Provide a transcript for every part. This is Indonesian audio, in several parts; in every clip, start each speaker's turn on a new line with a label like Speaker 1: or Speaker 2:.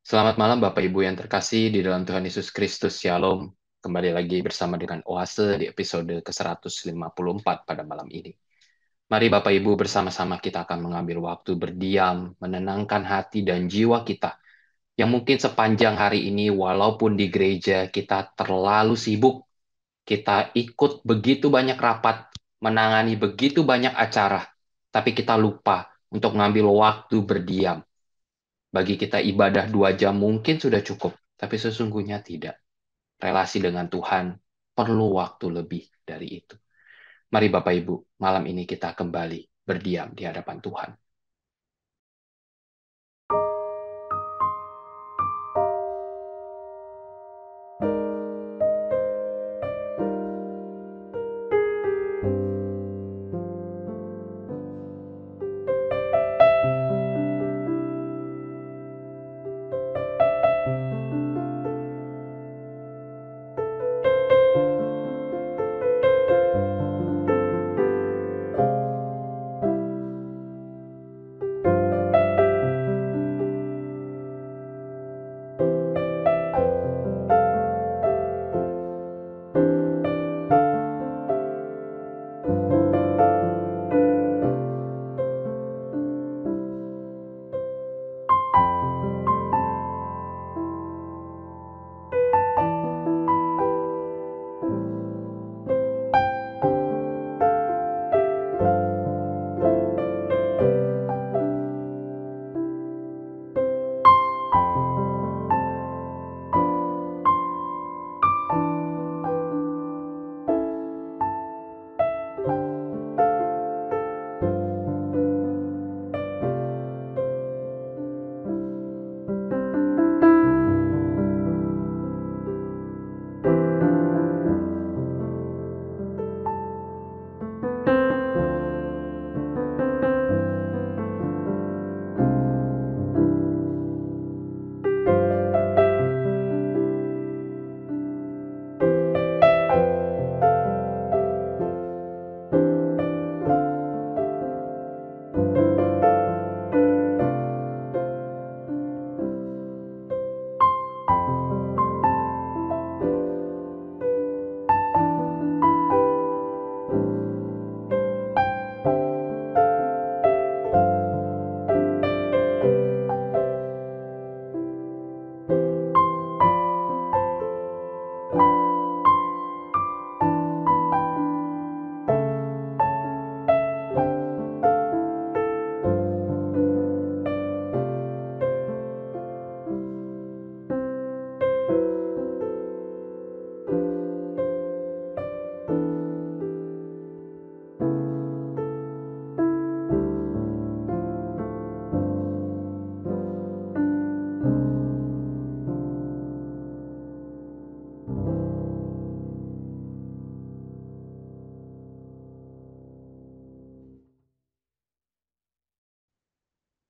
Speaker 1: Selamat malam Bapak Ibu yang terkasih di dalam Tuhan Yesus Kristus. Shalom. Kembali lagi bersama dengan Oase di episode ke-154 pada malam ini. Mari Bapak Ibu bersama-sama kita akan mengambil waktu berdiam, menenangkan hati dan jiwa kita. Yang mungkin sepanjang hari ini walaupun di gereja kita terlalu sibuk, kita ikut begitu banyak rapat, menangani begitu banyak acara, tapi kita lupa untuk mengambil waktu berdiam. Bagi kita ibadah 2 jam mungkin sudah cukup, tapi sesungguhnya tidak. Relasi dengan Tuhan perlu waktu lebih dari itu. Mari Bapak Ibu, malam ini kita kembali berdiam di hadapan Tuhan.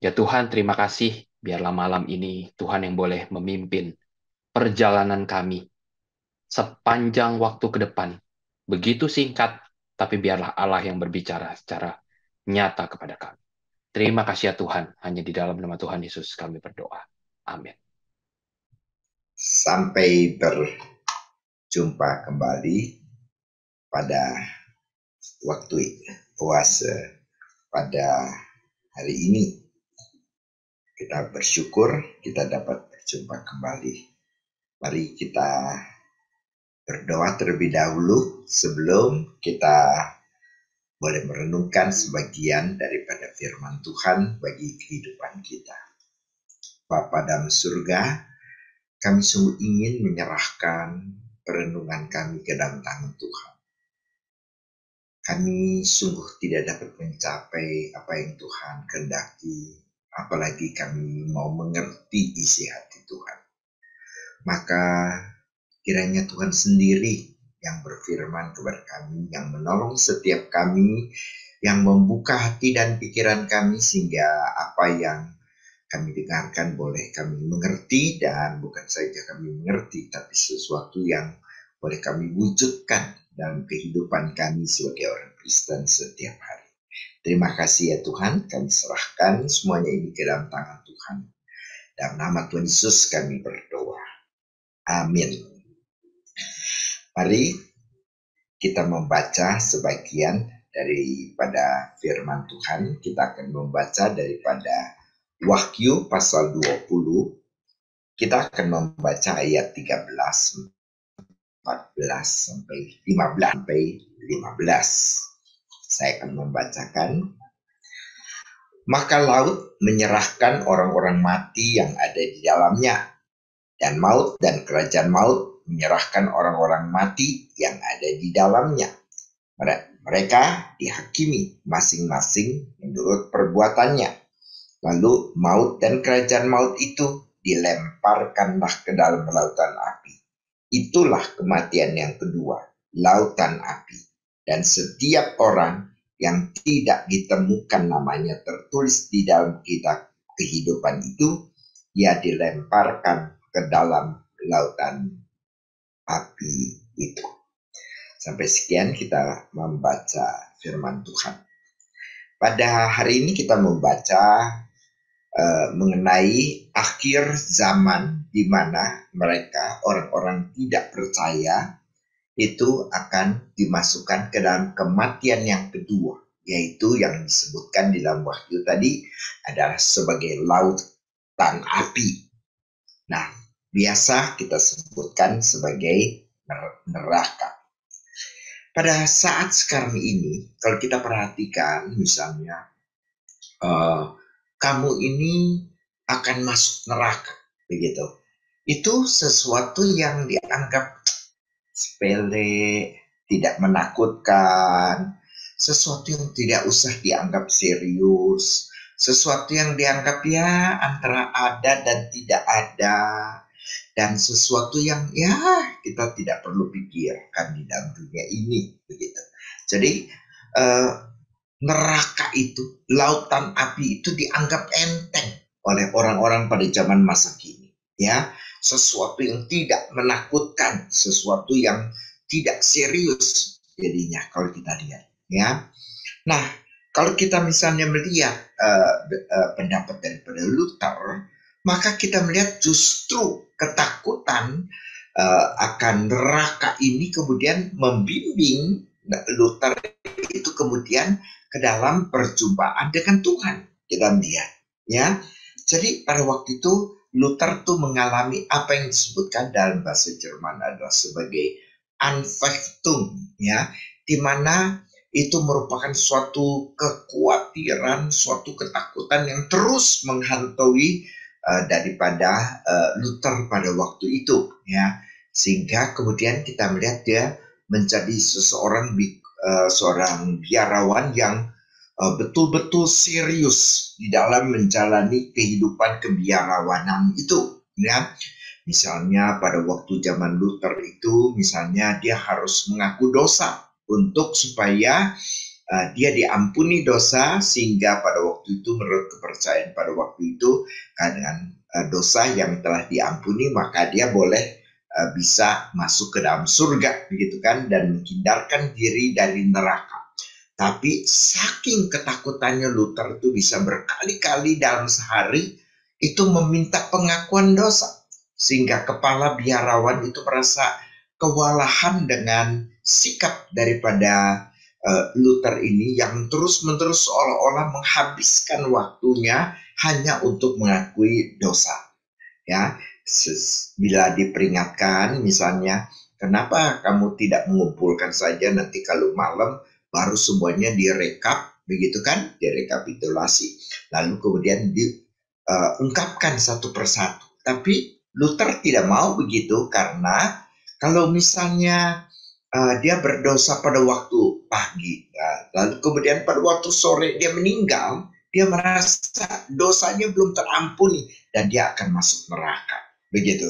Speaker 1: Ya Tuhan, terima kasih. Biarlah malam ini Tuhan yang boleh memimpin perjalanan kami sepanjang waktu ke depan. Begitu singkat, tapi biarlah Allah yang berbicara secara nyata kepada kami. Terima kasih ya Tuhan. Hanya di dalam nama Tuhan Yesus kami berdoa. Amin.
Speaker 2: Sampai berjumpa kembali pada waktu puasa pada hari ini. Kita bersyukur kita dapat berjumpa kembali. Mari kita berdoa terlebih dahulu sebelum kita boleh merenungkan sebagian daripada firman Tuhan bagi kehidupan kita. Bapa dalam surga, kami sungguh ingin menyerahkan perenungan kami ke dalam tangan Tuhan. Kami sungguh tidak dapat mencapai apa yang Tuhan kehendaki, apalagi kami mau mengerti isi hati Tuhan. Maka kiranya Tuhan sendiri yang berfirman kepada kami, yang menolong setiap kami, yang membuka hati dan pikiran kami sehingga apa yang kami dengarkan boleh kami mengerti, dan bukan saja kami mengerti, tapi sesuatu yang boleh kami wujudkan dalam kehidupan kami sebagai orang Kristen setiap hari. Terima kasih ya Tuhan, kami serahkan semuanya ini ke dalam tangan Tuhan. Dalam nama Tuhan Yesus kami berdoa. Amin. Mari kita membaca sebagian daripada firman Tuhan. Kita akan membaca daripada Wahyu pasal 20. Kita akan membaca ayat 13, 14 sampai 15. Saya akan membacakan. Maka laut menyerahkan orang-orang mati yang ada di dalamnya, dan maut dan kerajaan maut menyerahkan orang-orang mati yang ada di dalamnya. Mereka dihakimi masing-masing menurut perbuatannya. Lalu maut dan kerajaan maut itu dilemparkanlah ke dalam lautan api. Itulah kematian yang kedua, lautan api. Dan setiap orang yang tidak ditemukan namanya tertulis di dalam kitab kehidupan itu, ia dilemparkan ke dalam lautan api itu. Sampai sekian kita membaca firman Tuhan. Pada hari ini kita membaca mengenai akhir zaman di mana mereka, orang-orang tidak percaya, itu akan dimasukkan ke dalam kematian yang kedua, yaitu yang disebutkan di dalam Wahyu tadi adalah sebagai lautan api. Nah, biasa kita sebutkan sebagai neraka. Pada saat sekarang ini, kalau kita perhatikan misalnya, kamu ini akan masuk neraka, begitu. Itu sesuatu yang dianggap sepele, tidak menakutkan, sesuatu yang tidak usah dianggap serius, sesuatu yang dianggap ya antara ada dan tidak ada, dan sesuatu yang ya kita tidak perlu pikirkan di dalam dunia ini, begitu. Jadi neraka itu, lautan api itu dianggap enteng oleh orang-orang pada zaman masa kini, ya. Sesuatu yang tidak menakutkan, sesuatu yang tidak serius jadinya kalau kita lihat, ya. Nah, kalau kita misalnya melihat pendapat daripada Luther, maka kita melihat justru ketakutan akan neraka ini kemudian membimbing Luther itu kemudian ke dalam perjumpaan dengan Tuhan di dalam dia, ya. Jadi pada waktu itu Luther tuh mengalami apa yang disebutkan dalam bahasa Jerman adalah sebagai Anfechtung, ya, di mana itu merupakan suatu kekhawatiran, suatu ketakutan yang terus menghantui daripada Luther pada waktu itu, ya, sehingga kemudian kita melihat dia menjadi seorang biarawan yang betul-betul serius di dalam menjalani kehidupan kebiarawanan itu, ya. Misalnya pada waktu zaman Luther itu, misalnya dia harus mengaku dosa untuk supaya dia diampuni dosa, sehingga pada waktu itu menurut kepercayaan pada waktu itu dengan dosa yang telah diampuni maka dia boleh bisa masuk ke dalam surga, begitu kan, dan menghindarkan diri dari neraka. Tapi saking ketakutannya Luther itu bisa berkali-kali dalam sehari itu meminta pengakuan dosa, sehingga kepala biarawan itu merasa kewalahan dengan sikap daripada Luther ini yang terus-menerus seolah-olah menghabiskan waktunya hanya untuk mengakui dosa, ya. Bila diperingatkan misalnya, kenapa kamu tidak mengumpulkan saja, nanti kalau malam baru semuanya direkap, begitu kan, direkapitulasi, lalu kemudian diungkapkan satu persatu. Tapi Luther tidak mau begitu, karena kalau misalnya dia berdosa pada waktu pagi, lalu kemudian pada waktu sore dia meninggal, dia merasa dosanya belum terampuni dan dia akan masuk neraka, begitu.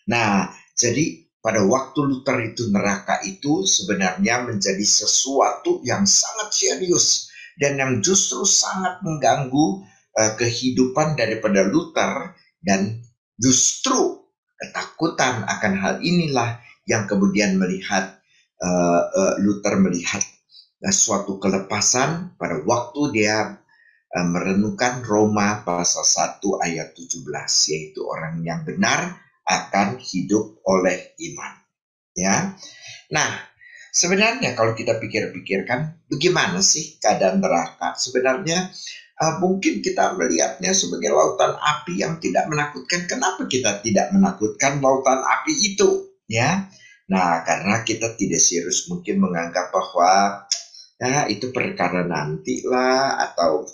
Speaker 2: Nah, jadi pada waktu Luther itu neraka itu sebenarnya menjadi sesuatu yang sangat serius dan yang justru sangat mengganggu kehidupan daripada Luther, dan justru ketakutan akan hal inilah yang kemudian Luther melihat suatu kelepasan pada waktu dia merenungkan Roma pasal 1 ayat 17, yaitu orang yang benar akan hidup oleh iman. Ya, nah sebenarnya kalau kita pikir-pikirkan, bagaimana sih keadaan neraka? Sebenarnya mungkin kita melihatnya sebagai lautan api yang tidak menakutkan. Kenapa kita tidak menakutkan lautan api itu? Ya, nah karena kita tidak serius mungkin menganggap bahwa ya itu perkara nanti lah, atau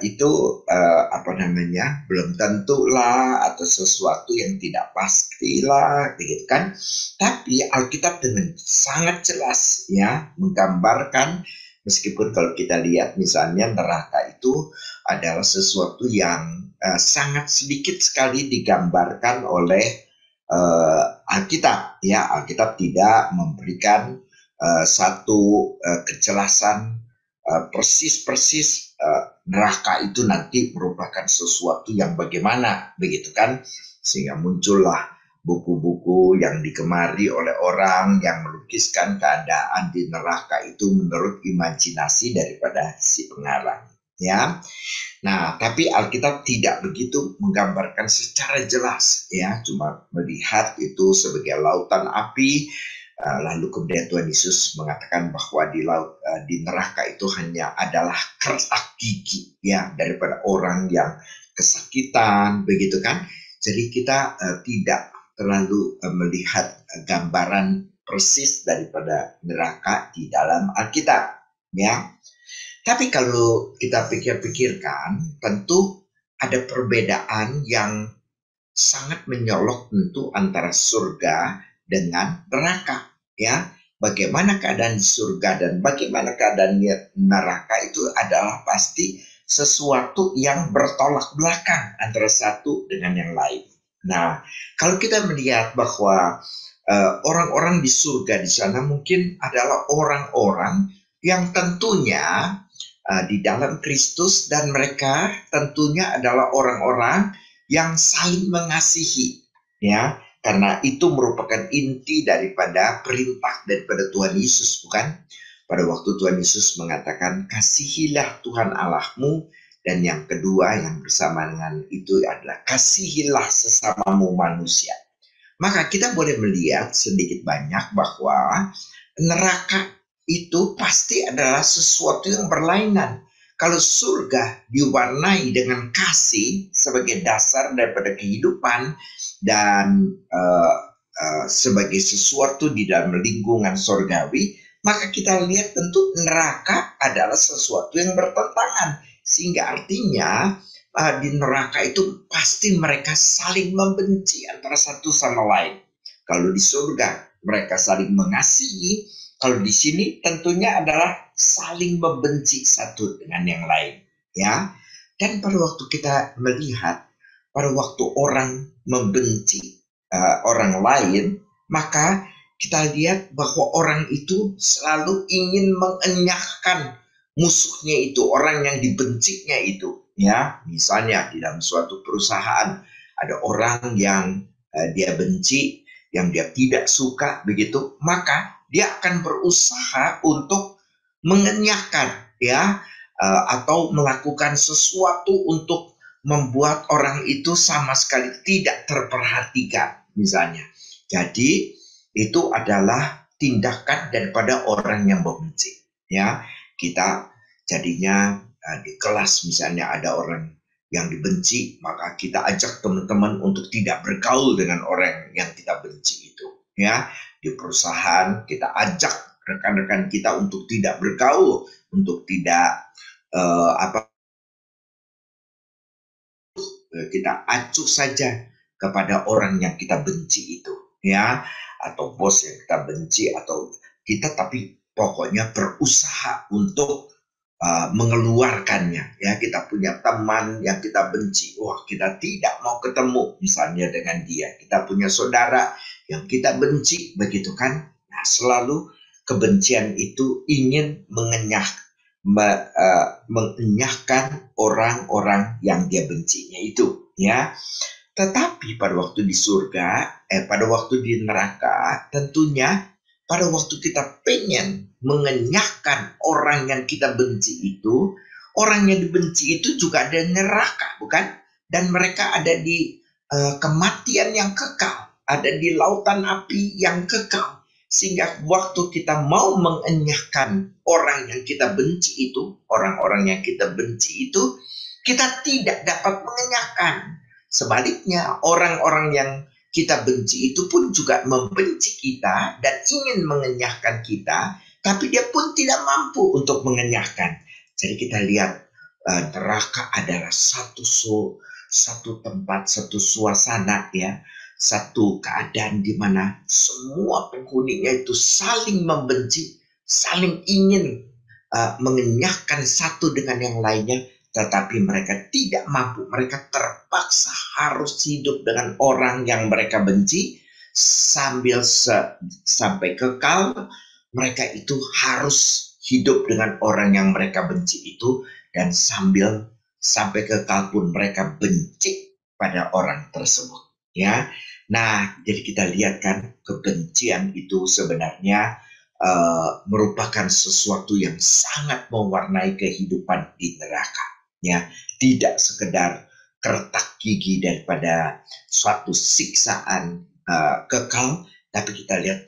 Speaker 2: itu apa namanya, belum tentu lah, atau sesuatu yang tidak pasti lah, begitu kan. Tapi Alkitab dengan sangat jelas ya menggambarkan, meskipun kalau kita lihat misalnya neraka itu adalah sesuatu yang sangat sedikit sekali digambarkan oleh Alkitab ya. Alkitab tidak memberikan satu kejelasan persis-persis neraka itu nanti merupakan sesuatu yang bagaimana, begitu kan, sehingga muncullah buku-buku yang digemari oleh orang yang melukiskan keadaan di neraka itu menurut imajinasi daripada si pengarang ya. Nah, tapi Alkitab tidak begitu menggambarkan secara jelas ya, cuma melihat itu sebagai lautan api. Lalu kemudian Tuhan Yesus mengatakan bahwa di neraka itu hanya adalah kertak gigi ya daripada orang yang kesakitan, begitu kan. Jadi kita tidak terlalu melihat gambaran persis daripada neraka di dalam Alkitab ya. Tapi kalau kita pikir-pikirkan, tentu ada perbedaan yang sangat menyolok tentu antara surga dengan neraka ya. Bagaimana keadaan di surga dan bagaimana keadaan di neraka itu adalah pasti sesuatu yang bertolak belakang antara satu dengan yang lain. Nah, kalau kita melihat bahwa orang-orang di surga di sana mungkin adalah orang-orang yang tentunya di dalam Kristus, dan mereka tentunya adalah orang-orang yang saling mengasihi ya, karena itu merupakan inti daripada perintah daripada Tuhan Yesus, bukan? Pada waktu Tuhan Yesus mengatakan kasihilah Tuhan Allahmu, dan yang kedua yang bersama dengan itu adalah kasihilah sesamamu manusia. Maka kita boleh melihat sedikit banyak bahwa neraka itu pasti adalah sesuatu yang berlainan. Kalau surga diwarnai dengan kasih sebagai dasar daripada kehidupan dan sebagai sesuatu di dalam lingkungan surgawi, maka kita lihat tentu neraka adalah sesuatu yang bertentangan. Sehingga artinya di neraka itu pasti mereka saling membenci antara satu sama lain. Kalau di surga mereka saling mengasihi, kalau di sini tentunya adalah saling membenci satu dengan yang lain ya. Dan pada waktu kita melihat, pada waktu orang membenci orang lain, maka kita lihat bahwa orang itu selalu ingin mengenyahkan musuhnya itu, orang yang dibencinya itu ya. Misalnya di dalam suatu perusahaan ada orang yang dia benci, yang dia tidak suka, begitu, maka dia akan berusaha untuk mengenyahkan ya, atau melakukan sesuatu untuk membuat orang itu sama sekali tidak terperhatikan misalnya. Jadi itu adalah tindakan daripada orang yang membenci ya. Kita jadinya di kelas misalnya ada orang yang dibenci, maka kita ajak teman-teman untuk tidak bergaul dengan orang yang kita benci itu ya. Di perusahaan kita ajak rekan-rekan kita untuk tidak bergaul, untuk tidak kita acuh saja kepada orang yang kita benci itu ya, atau bos yang kita benci, atau kita, tapi pokoknya berusaha untuk mengeluarkannya ya. Kita punya teman yang kita benci, wah kita tidak mau ketemu misalnya dengan dia. Kita punya saudara yang kita benci, begitu kan. Nah, selalu kebencian itu ingin mengenyahkan orang-orang yang dia bencinya itu ya. Tetapi pada waktu di surga, pada waktu di neraka, tentunya pada waktu kita pengen mengenyahkan orang yang kita benci itu, orang yang dibenci itu juga ada neraka, bukan? Dan mereka ada di kematian yang kekal, ada di lautan api yang kekal. Sehingga waktu kita mau mengenyahkan orang yang kita benci itu, orang-orang yang kita benci itu, kita tidak dapat mengenyahkan. Sebaliknya, orang-orang yang kita benci itu pun juga membenci kita dan ingin mengenyahkan kita, tapi dia pun tidak mampu untuk mengenyahkan. Jadi kita lihat neraka adalah satu tempat, satu suasana, ya, satu keadaan di mana semua penghuninya itu saling membenci, saling ingin mengenyahkan satu dengan yang lainnya, tetapi mereka tidak mampu. Mereka terpaksa harus hidup dengan orang yang mereka benci sampai kekal. Mereka itu harus hidup dengan orang yang mereka benci itu, dan sampai kekal pun mereka benci pada orang tersebut, ya. Nah, jadi kita lihat kan, kebencian itu sebenarnya merupakan sesuatu yang sangat mewarnai kehidupan di neraka, ya. Tidak sekedar retak gigi daripada suatu siksaan kekal, tapi kita lihat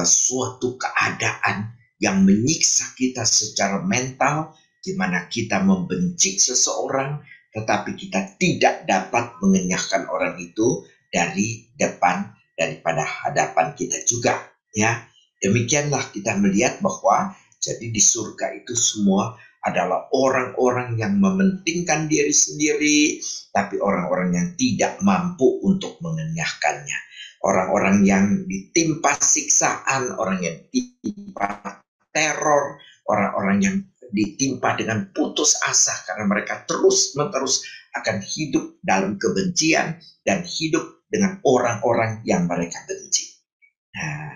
Speaker 2: suatu keadaan yang menyiksa kita secara mental, di mana kita membenci seseorang, tetapi kita tidak dapat mengenyahkan orang itu dari daripada hadapan kita juga, ya. Demikianlah kita melihat bahwa jadi di surga itu semua adalah orang-orang yang mementingkan diri sendiri, tapi orang-orang yang tidak mampu untuk mengenyahkannya. Orang-orang yang ditimpa siksaan, orang yang ditimpa teror, orang-orang yang ditimpa dengan putus asa karena mereka terus-menerus akan hidup dalam kebencian dan hidup dengan orang-orang yang mereka benci. Nah,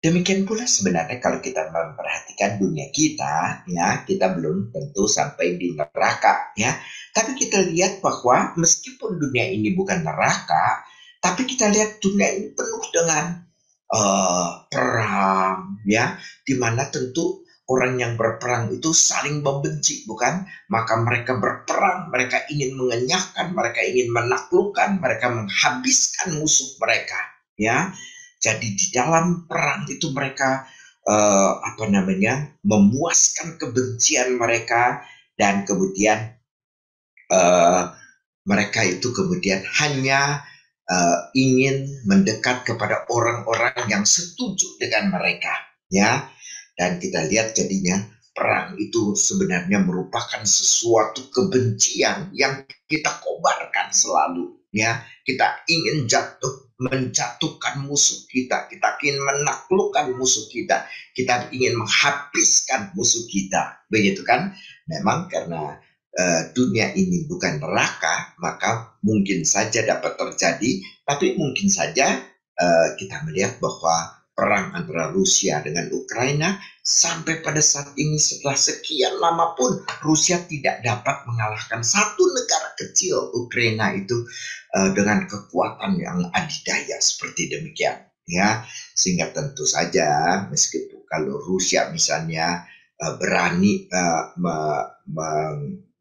Speaker 2: demikian pula sebenarnya kalau kita memperhatikan dunia kita, ya, kita belum tentu sampai di neraka, ya. Tapi kita lihat bahwa meskipun dunia ini bukan neraka, tapi kita lihat dunia ini penuh dengan perang, ya, di mana tentu orang yang berperang itu saling membenci, bukan? Maka mereka berperang, mereka ingin mengenyahkan, mereka ingin menaklukkan, mereka menghabiskan musuh mereka, ya. Jadi di dalam perang itu mereka memuaskan kebencian mereka, dan kemudian mereka itu kemudian hanya ingin mendekat kepada orang-orang yang setuju dengan mereka, ya. Dan kita lihat jadinya perang itu sebenarnya merupakan sesuatu kebencian yang kita kobarkan selalu, ya. Kita ingin menjatuhkan musuh kita, kita ingin menaklukkan musuh kita, kita ingin menghabiskan musuh kita, begitu kan? Memang karena dunia ini bukan neraka, maka mungkin saja dapat terjadi, tapi mungkin saja kita melihat bahwa perang antara Rusia dengan Ukraina sampai pada saat ini setelah sekian lama pun Rusia tidak dapat mengalahkan satu negara kecil, Ukraina itu, dengan kekuatan yang adidaya seperti demikian, ya. Sehingga tentu saja meskipun kalau Rusia misalnya berani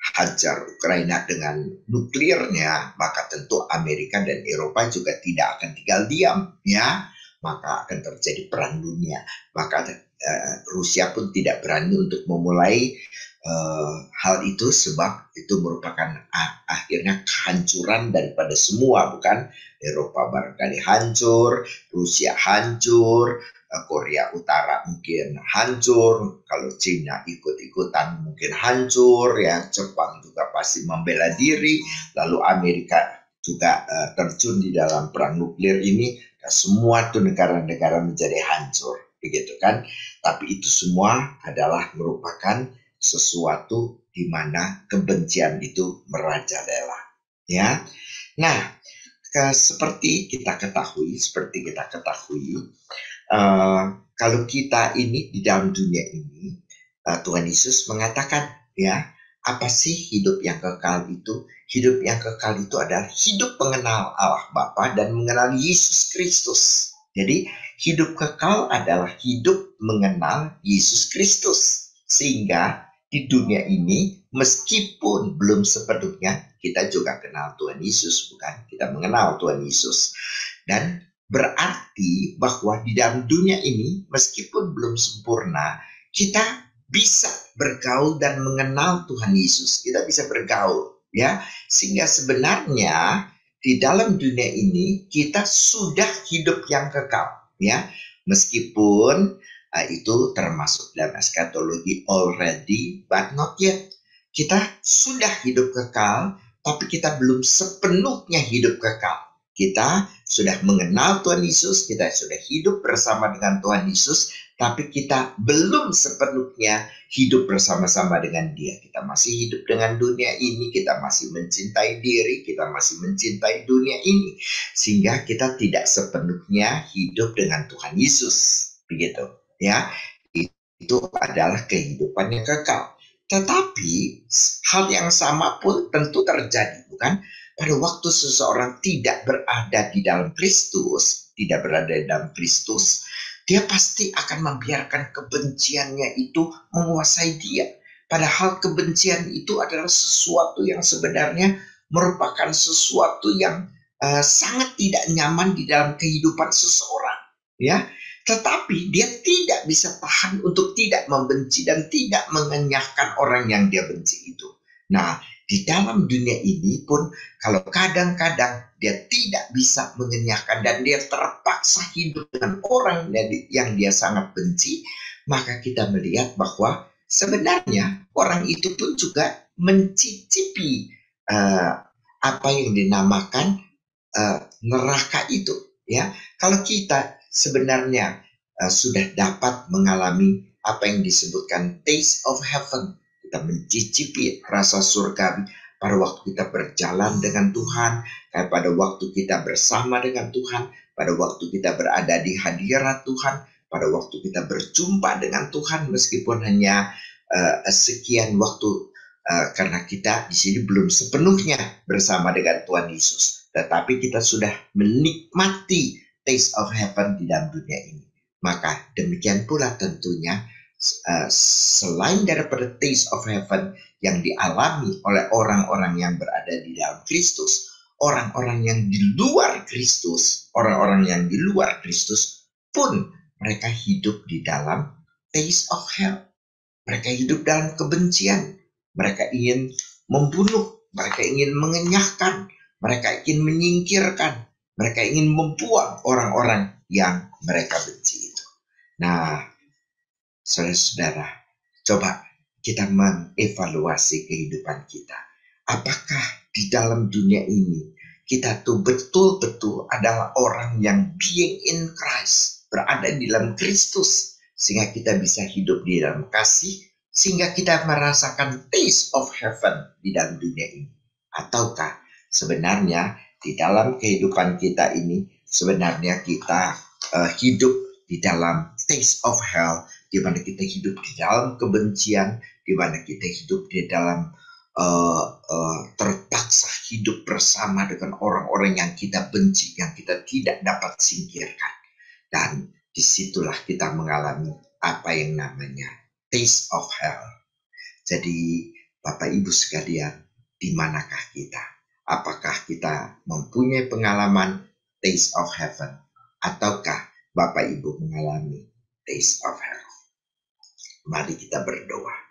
Speaker 2: hajar Ukraina dengan nuklirnya, maka tentu Amerika dan Eropa juga tidak akan tinggal diam, ya. Maka akan terjadi perang dunia. Maka Rusia pun tidak berani untuk memulai hal itu, sebab itu merupakan akhirnya kehancuran daripada semua, bukan? Eropa barangkali hancur, Rusia hancur, Korea Utara mungkin hancur, kalau Cina ikut-ikutan mungkin hancur, ya. Jepang juga pasti membela diri, lalu Amerika juga terjun di dalam perang nuklir ini, semua tuh negara-negara menjadi hancur, begitu kan? Tapi itu semua adalah merupakan sesuatu di mana kebencian itu merajalela, ya. Nah, seperti kita ketahui, kalau kita ini di dalam dunia ini, Tuhan Yesus mengatakan, ya, apa sih hidup yang kekal itu? Hidup yang kekal itu adalah hidup mengenal Allah Bapa dan mengenal Yesus Kristus. Jadi hidup kekal adalah hidup mengenal Yesus Kristus. Sehingga di dunia ini, meskipun belum sepenuhnya, kita juga kenal Tuhan Yesus, bukan? Kita mengenal Tuhan Yesus. Dan berarti bahwa di dalam dunia ini, meskipun belum sempurna, kita bisa bergaul dan mengenal Tuhan Yesus. Kita bisa bergaul, ya. Sehingga sebenarnya di dalam dunia ini kita sudah hidup yang kekal, ya. Meskipun itu termasuk dalam eskatologi already but not yet. Kita sudah hidup kekal, tapi kita belum sepenuhnya hidup kekal. Kita sudah mengenal Tuhan Yesus, kita sudah hidup bersama dengan Tuhan Yesus, tapi kita belum sepenuhnya hidup bersama-sama dengan Dia. Kita masih hidup dengan dunia ini, kita masih mencintai diri, kita masih mencintai dunia ini, sehingga kita tidak sepenuhnya hidup dengan Tuhan Yesus. Begitu, ya. Itu adalah kehidupan yang kekal. Tetapi hal yang sama pun tentu terjadi, bukan? Pada waktu seseorang tidak berada di dalam Kristus, dia pasti akan membiarkan kebenciannya itu menguasai dia. Padahal kebencian itu adalah sesuatu yang sebenarnya merupakan sesuatu yang sangat tidak nyaman di dalam kehidupan seseorang, ya. Tetapi dia tidak bisa tahan untuk tidak membenci dan tidak mengenyahkan orang yang dia benci itu. Nah, di dalam dunia ini pun kalau kadang-kadang dia tidak bisa mengenyahkan dan dia terpaksa hidup dengan orang yang dia sangat benci, maka kita melihat bahwa sebenarnya orang itu pun juga mencicipi apa yang dinamakan neraka itu, ya. Kalau kita sebenarnya sudah dapat mengalami apa yang disebutkan taste of heaven, kita mencicipi rasa surgawi pada waktu kita berjalan dengan Tuhan, pada waktu kita bersama dengan Tuhan, pada waktu kita berada di hadirat Tuhan, pada waktu kita berjumpa dengan Tuhan meskipun hanya sekian waktu, karena kita di sini belum sepenuhnya bersama dengan Tuhan Yesus, tetapi kita sudah menikmati taste of heaven di dalam dunia ini. Maka demikian pula tentunya selain daripada taste of heaven yang dialami oleh orang-orang yang berada di dalam Kristus, orang-orang yang di luar Kristus, orang-orang yang di luar Kristus pun mereka hidup di dalam taste of hell. Mereka hidup dalam kebencian, mereka ingin membunuh, mereka ingin mengenyahkan, mereka ingin menyingkirkan, mereka ingin membuang orang-orang yang mereka benci itu. Nah, saudara-saudara, coba kita mengevaluasi kehidupan kita. Apakah di dalam dunia ini kita tuh betul-betul adalah orang yang being in Christ, berada di dalam Kristus, sehingga kita bisa hidup di dalam kasih, sehingga kita merasakan taste of heaven di dalam dunia ini? Ataukah sebenarnya di dalam kehidupan kita ini sebenarnya kita hidup di dalam taste of hell, di mana kita hidup di dalam kebencian, di mana kita hidup di dalam terpaksa hidup bersama dengan orang-orang yang kita benci, yang kita tidak dapat singkirkan. Dan disitulah kita mengalami apa yang namanya taste of hell. Jadi Bapak Ibu sekalian, di manakah kita? Apakah kita mempunyai pengalaman taste of heaven? Ataukah Bapak Ibu mengalami taste of hell? Mari kita berdoa.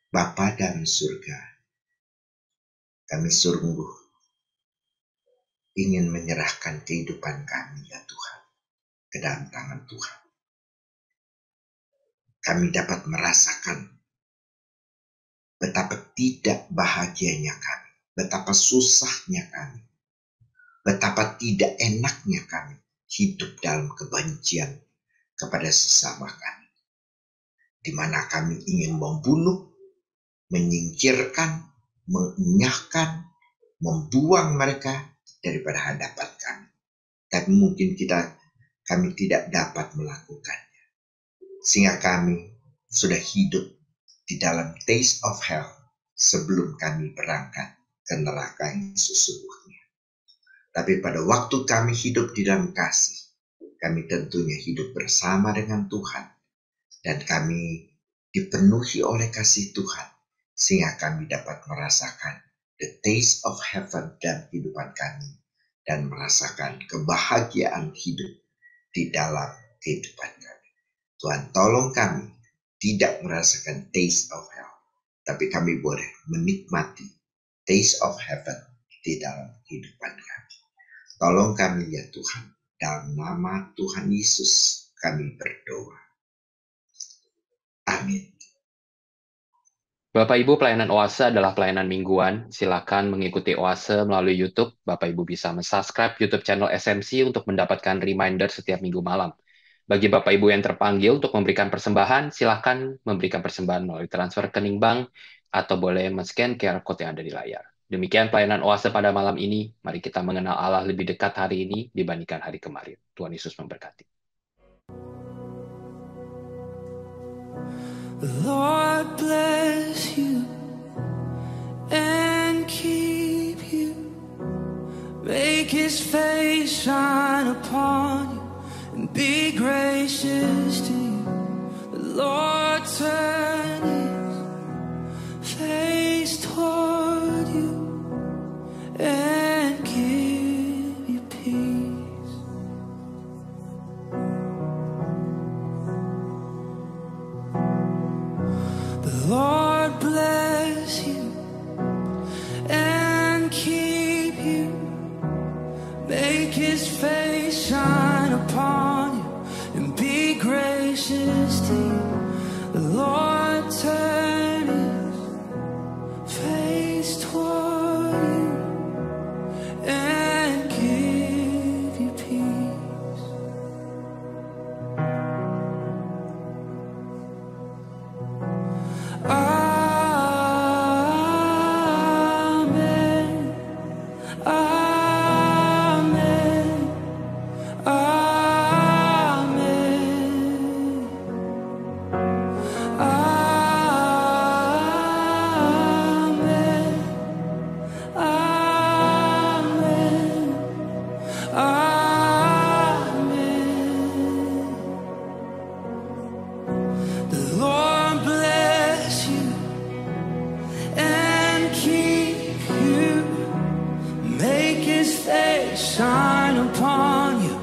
Speaker 2: Bapa dalam surga, kami sungguh ingin menyerahkan kehidupan kami ya Tuhan ke dalam tangan Tuhan. Kami dapat merasakan betapa tidak bahagianya kami, betapa susahnya kami, betapa tidak enaknya kami hidup dalam kebencian kepada sesama kami, di mana kami ingin membunuh, menyingkirkan, mengenyahkan, membuang mereka daripada hadapan kami. Tapi mungkin kami tidak dapat melakukannya, sehingga kami sudah hidup di dalam taste of hell sebelum kami berangkat ke neraka yang sesungguhnya. Tapi pada waktu kami hidup di dalam kasih, kami tentunya hidup bersama dengan Tuhan, dan kami dipenuhi oleh kasih Tuhan, sehingga kami dapat merasakan the taste of heaven dalam kehidupan kami, dan merasakan kebahagiaan hidup di dalam kehidupan kami. Tuhan, tolong kami tidak merasakan taste of hell, tapi kami boleh menikmati taste of heaven di dalam kehidupan kami. Tolong kami ya Tuhan, dalam nama Tuhan Yesus kami berdoa. Amin.
Speaker 1: Bapak Ibu, pelayanan Oase adalah pelayanan mingguan. Silakan mengikuti Oase melalui YouTube. Bapak Ibu bisa subscribe YouTube channel SMC untuk mendapatkan reminder setiap minggu malam. Bagi Bapak Ibu yang terpanggil untuk memberikan persembahan, silakan memberikan persembahan melalui transfer rekening bank atau boleh men-scan QR code yang ada di layar. Demikian pelayanan Oase pada malam ini. Mari kita mengenal Allah lebih dekat hari ini dibandingkan hari kemarin. Tuhan Yesus memberkati.
Speaker 3: The Lord bless you and keep you. Make His face shine upon you and be gracious to you. The Lord turn His face toward you and give you peace. The Lord bless you and keep you. Make His face shine upon you and be gracious to you. The Lord turn His face toward you and give you peace. Amen. Amen. Amen. Amen. Amen. Amen. The Lord bless you and keep you. Make His face shine upon you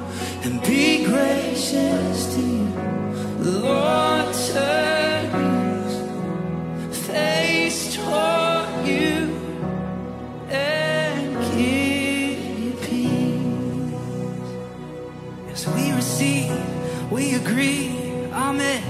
Speaker 3: and be gracious to you. The Lord turn His face toward you and give you peace. As we receive, we agree. Amen.